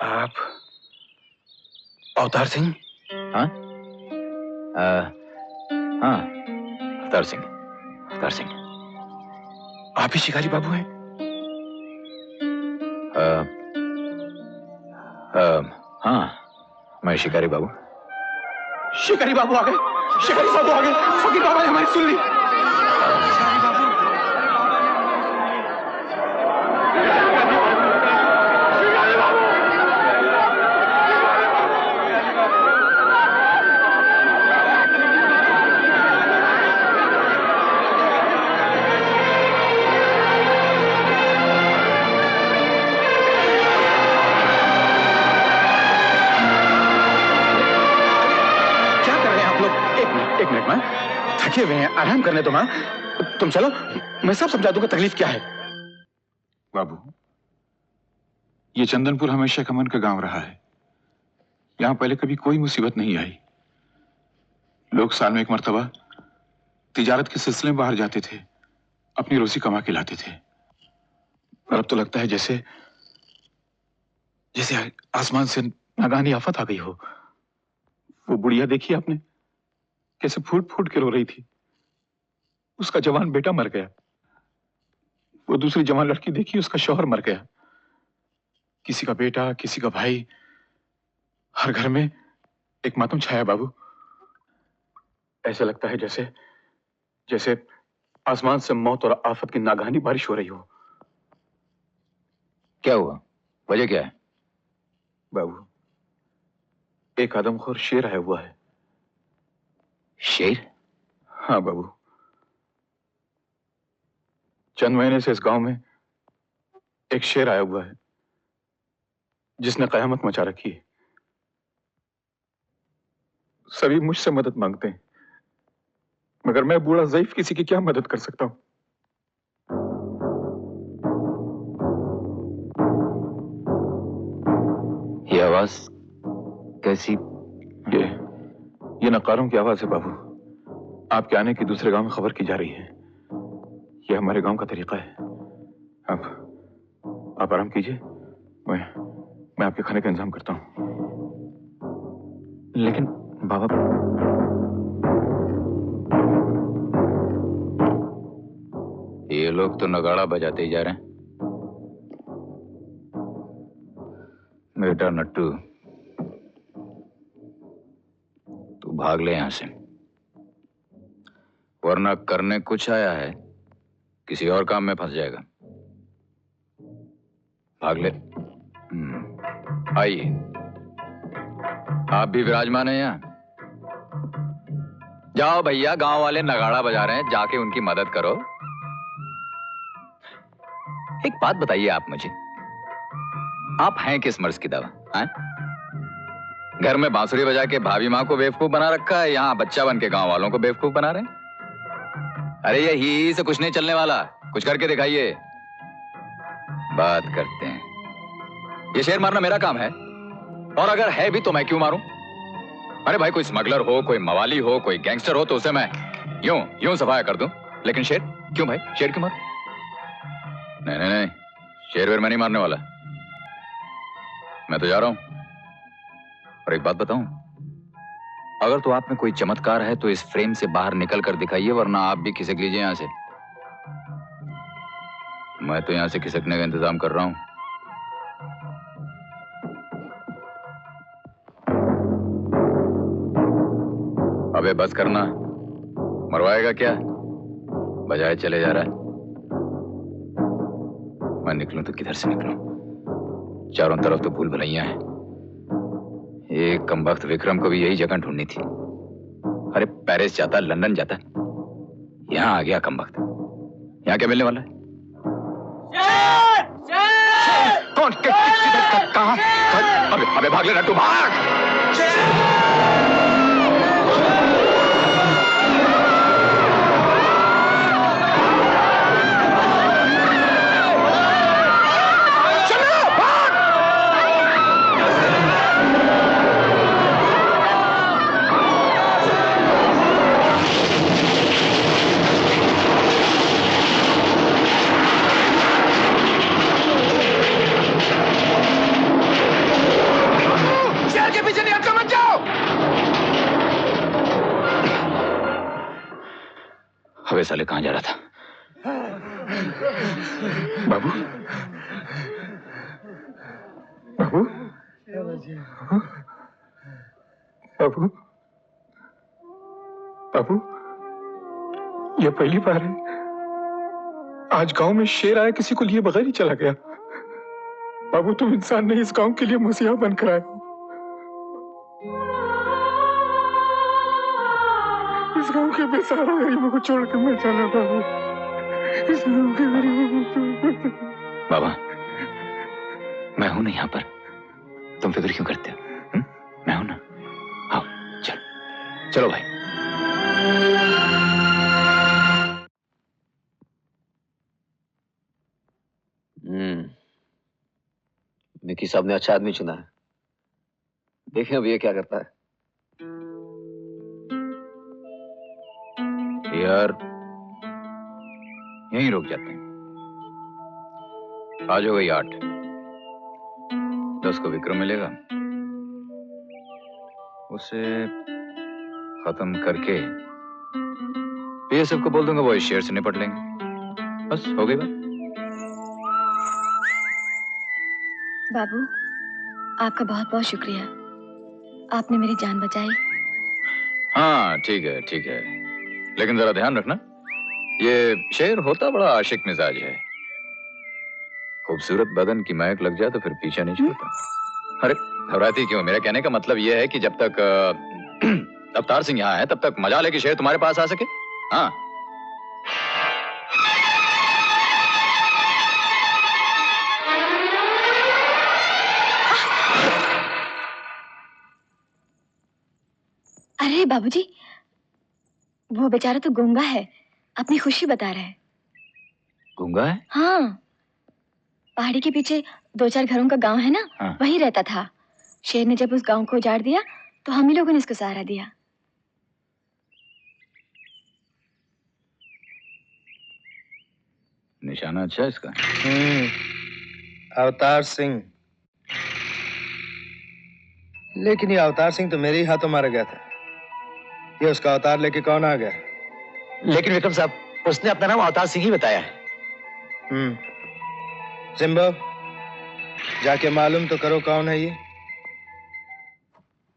आप अवतार सिंह? हाँ हाँ, अवतार सिंह, अवतार सिंह। आप ही शिकारी बाबू हैं? हाँ, मैं शिकारी बाबू। शिकारी बाबू आ गए, शिकारी बाबू आ गए। फकीर बाबा ने हमारी सुन ली। एक मिनट मां, थके हुए हैं, आराम करने दो मां। तुम चलो, मैं सब समझा दूंगा तकलीफ क्या है। बाबू, ये चंदनपुर हमेशा एक अमन का गांव रहा है। यहां पहले कभी कोई मुसीबत नहीं आई। लोग साल में एक मर्तबा तिजारत के सिलसिले में बाहर जाते थे, अपनी रोजी कमा के लाते थे। और अब तो लगता है जैसे जैसे आसमान से नागानी आफत आ गई हो। वो बुढ़िया देखी आपने, कैसे फूट फूट के रो रही थी। उसका जवान बेटा मर गया। वो दूसरी जवान लड़की देखी, उसका शौहर मर गया। किसी का बेटा, किसी का भाई, हर घर में एक मातम छाया बाबू। ऐसा लगता है जैसे जैसे आसमान से मौत और आफत की नागहानी बारिश हो रही हो। क्या हुआ? वजह क्या है? बाबू, एक आदमखोर शेर आया हुआ है। शेर? हाँ बाबू, चंद महीने से इस गांव में एक शेर आया हुआ है जिसने कयामत मचा रखी है। सभी मुझसे मदद मांगते हैं, मगर मैं बूढ़ा ज़ईफ किसी की क्या मदद कर सकता हूं। ये आवाज कैसी? ये नकारों की आवाज है बाबू। आपके आने की दूसरे गांव में खबर की जा रही है। ये हमारे गांव का तरीका है। आप आराम कीजिए, मैं आपके खाने का इंतजाम करता हूं। लेकिन बाबा, ये लोग तो नगाड़ा बजाते ही जा रहे हैं। बेटा नट्टू, तू भाग ले यहां से, वरना करने कुछ आया है, किसी और काम में फंस जाएगा। भाग ले। आइए, आप भी विराजमान हैं यहां। जाओ भैया, गांव वाले नगाड़ा बजा रहे हैं, जाके उनकी मदद करो। एक बात बताइए आप मुझे, आप हैं किस मर्ज की दवा? हैं? घर में बांसुरी बजा के भाभी माँ को बेवकूफ बना रखा है, यहाँ बच्चा बन के गांव वालों को बेवकूफ बना रहे हैं। अरे ये ही से कुछ नहीं चलने वाला, कुछ करके दिखाइए। बात करते हैं। ये शेर मारना मेरा काम है, और अगर है भी तो मैं क्यों मारूं? अरे भाई, कोई स्मगलर हो, कोई मवाली हो, कोई गैंगस्टर हो तो उसे मैं यूं सफाया कर दूं, लेकिन शेर क्यों भाई? शेर क्यों मारूं? नहीं नहीं नहीं, शेर वेर मैं नहीं मारने वाला। मैं तो जा रहा हूं। और एक बात बताऊं, अगर तो आप में कोई चमत्कार है तो इस फ्रेम से बाहर निकल कर दिखाइए, वरना आप भी खिसक लीजिए यहां से। मैं तो यहां से खिसकने का इंतजाम कर रहा हूं। अबे बस करना, मरवाएगा क्या? बजाय चले जा रहा है। मैं निकलूं तो किधर से निकलूं? चारों तरफ तो भूल भुलैया है। एक कमबख्त विक्रम को भी यही जगह ढूंढनी थी। अरे पेरिस जाता, लंदन जाता, यहां आ गया कमबख्त। यहां क्या मिलने वाला है? कौन? कहां? अबे भाग ले नट्टू, भाग! साले कहां जा रहा था? बाबू, बाबू, बाबू, बाबू, ये पहली बार है आज गांव में शेर आया किसी को लिए बगैर ही चला गया। बाबू, तुम इंसान नहीं, इस गांव के लिए मसीहा बनकर आए हो। इस गांव के बेसहारा गरीबों को छोड़ के मैं चला बाबू। इस गांव के गरीबों को छोड़। बाबा, मैं हूं ना यहाँ पर, तुम फिक्र क्यों करते हो? मैं हूं ना, आओ चलो चलो भाई। मिकी साहब ने अच्छा आदमी चुना है, देखें अब ये क्या करता है। यार यहीं रुक जाते हैं। आज हो गई 8, 10 को विक्रम मिलेगा, उसे खत्म करके बीएसएफ को बोल दूंगा, वो इस शेर से निपट लेंगे। बस हो गई बात। बाबू, आपका बहुत बहुत शुक्रिया, आपने मेरी जान बचाई। हाँ ठीक है ठीक है, लेकिन जरा ध्यान रखना, ये शेर होता बड़ा आशिक मिजाज है। खूबसूरत बदन की महक लग जाए तो फिर पीछे नहीं छोड़ता। अरे घबराती क्यों? मेरा कहने का मतलब ये है कि जब तक अवतार सिंह यहाँ है तब तक मजाल है कि शेर तुम्हारे पास आ सके। हाँ अरे बाबूजी, वो बेचारा तो गूंगा है, अपनी खुशी बता रहा है। गूंगा है? हाँ, पहाड़ी के पीछे 2-4 घरों का गांव है ना, हाँ। वहीं रहता था। शेर ने जब उस गांव को उजाड़ दिया तो हम ही लोगों ने इसको सहारा दिया। निशाना अच्छा है इसका। अवतार सिंह, लेकिन ये अवतार सिंह तो मेरे ही हाथों मारा गया था। ये उसका अवतार लेके कौन आ गया? लेकिन विक्रम साहब, उसने अपना नाम अवतार सिंह ही बताया है। सिंबो, जाके मालूम तो करो कौन है ये।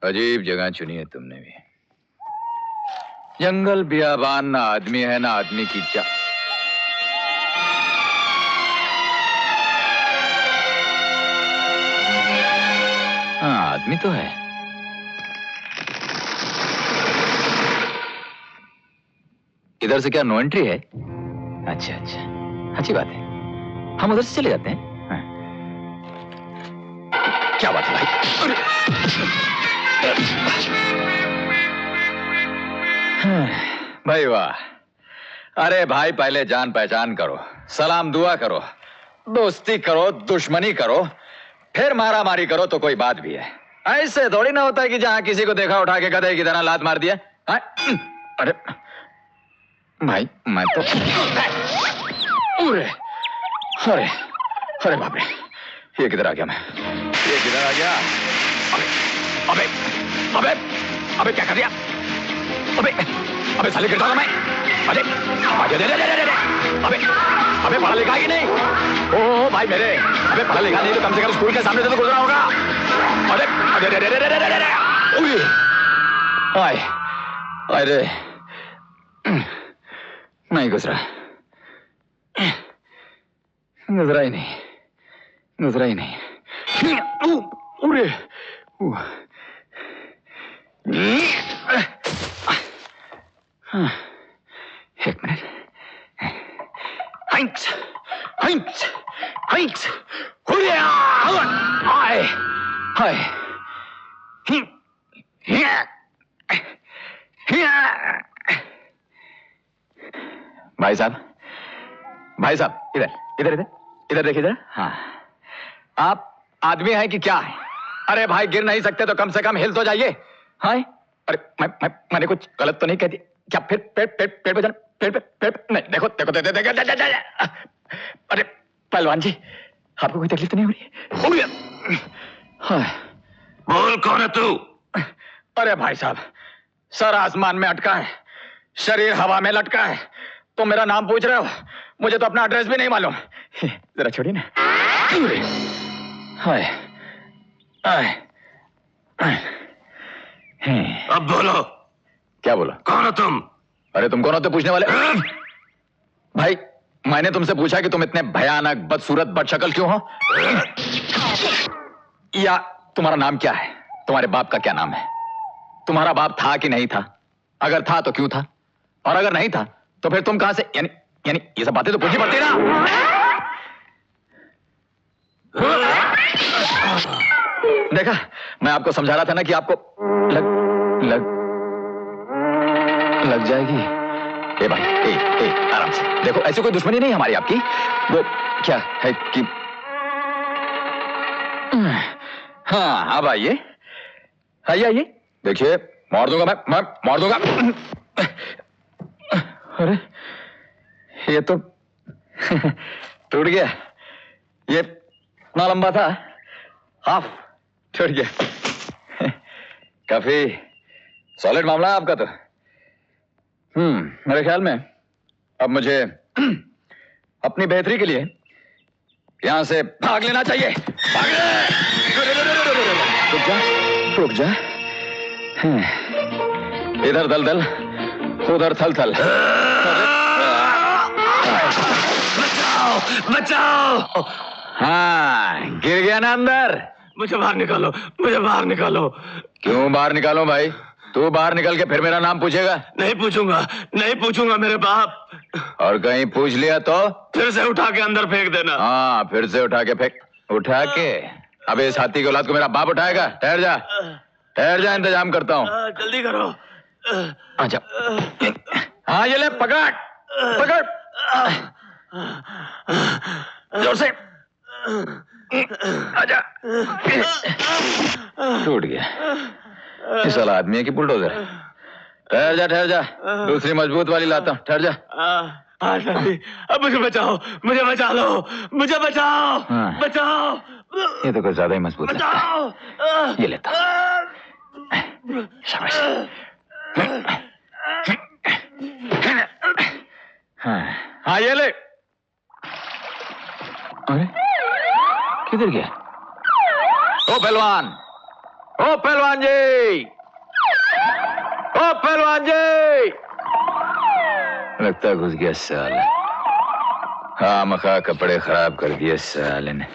अजीब जगह चुनी है तुमने भी। जंगल बियाबान, ना आदमी है ना आदमी की चा। हाँ आदमी तो है। इधर से क्या नो एंट्री है? अच्छा अच्छा, अच्छी बात है, हम उधर से चले जाते हैं। हाँ। क्या बात है भाई? भाई वाह, अरे भाई पहले जान पहचान करो, सलाम दुआ करो, दोस्ती करो, दुश्मनी करो, फिर मारा मारी करो तो कोई बात भी है। ऐसे थोड़ी ना होता है कि जहां किसी को देखा उठा के गधे की तरह लात मार दिया। अरे भाई मैं तो अरे अरे अरे बाप रे, ये किधर आ गया? मैं ये किधर आ गया? अबे अबे अबे अबे क्या कर दिया? अबे अबे साले गिर जाऊंगा मैं। अरे अबे अबे अबे पढ़ा लिखा ही नहीं। ओ भाई मेरे, अबे पढ़ा लिखा नहीं तो कम से कम स्कूल के सामने से तो गुजरा होगा। अरे अरे अरे अरे अरे अरे अरे अरे नहीं गुजरा, गुजरा ही नहीं, गुजरा ही नहीं। अरे एक मिनट। हाइंस हाइंस हाइंस हाय हाय भाई साहब, भाई साहब इधर इधर इधर इधर देखिए जरा। हाँ, आप आदमी हैं कि क्या है? अरे भाई गिर नहीं सकते तो कम से कम हिल तो जाइए। हाय अरे मैंने कुछ गलत तो नहीं कह दिया क्या? फिर पेट पेट पेट पे जाना, पेट पे नहीं, देखो देखो देखो। अरे पहलवान जी, आपको कोई तकलीफ तो नहीं हो रही? बोल कौन है तू? अरे भाई साहब, सर आसमान में अटका है, शरीर हवा में लटका है, तुम मेरा नाम पूछ रहे हो? मुझे तो अपना एड्रेस भी नहीं मालूम। जरा छोड़िए ना। हाय हाय। अब बोलो, क्या बोला? कौन हो तुम? अरे तुम कौन होते पूछने वाले? भाई मैंने तुमसे पूछा कि तुम इतने भयानक, बदसूरत, बदशक्ल क्यों हो? या तुम्हारा नाम क्या है? तुम्हारे बाप का क्या नाम है? तुम्हारा बाप था कि नहीं था? अगर था तो क्यों था? और अगर नहीं था तो फिर तुम कहां से? यानी यानी ये सब बातें तो पूछनी पड़ती ना। देखा, मैं आपको समझा रहा था ना कि आपको लग जाएगी। ए भाई, आराम से देखो, ऐसी कोई दुश्मनी नहीं हमारी आपकी। वो क्या है कि हाँ, अब आइए आइए। देखिए, मार दूंगा मैं मार दूंगा। अरे ये तो टूट गया। ये इतना लंबा था, हाफ टूट गया। काफी सॉलिड मामला है आपका तो। मेरे ख्याल में अब मुझे अपनी बेहतरी के लिए यहां से भाग लेना चाहिए। भाग ले! रुक जा। इधर दलदल, उधर थल थल। बचाओ बचाओ! हाँ, गिर गया ना अंदर? मुझे बाहर निकालो, मुझे बाहर निकालो। क्यों बाहर निकालो भाई? तू बाहर निकल के फिर मेरा नाम पूछेगा? नहीं पूछूंगा मेरे बाप। और कहीं पूछ लिया तो फिर से उठा के अंदर फेंक देना। हाँ, फिर से उठा के फेंक। उठा के? अबे इस हाथी की औलाद को मेरा बाप उठाएगा? ठहर जा, इंतजाम करता हूँ। जल्दी करो। आजा। हाँ, ये ले, पकड़ पकड़ जोर से। आजा। टूट गया। इस वाला आदमी है कि बुलडोजर? ठहर जा, दूसरी मजबूत वाली लाता हूँ। ठहर जा। अब मुझे बचाओ, मुझे बचा लो, मुझे बचाओ। हाँ। बचाओ। ये तो कुछ ज्यादा ही मजबूत लगता है। ये लेता हूँ। शाबाश। हाँ, ये ले। अरे किधर गया? ओ पहलवान जी, ओ पहलवान जी! लगता घुस गया साला। हाँ, मखा कपड़े खराब कर दिए साले ने।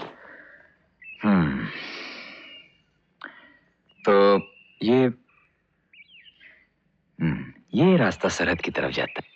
तो ये रास्ता सरहद की तरफ जाता है।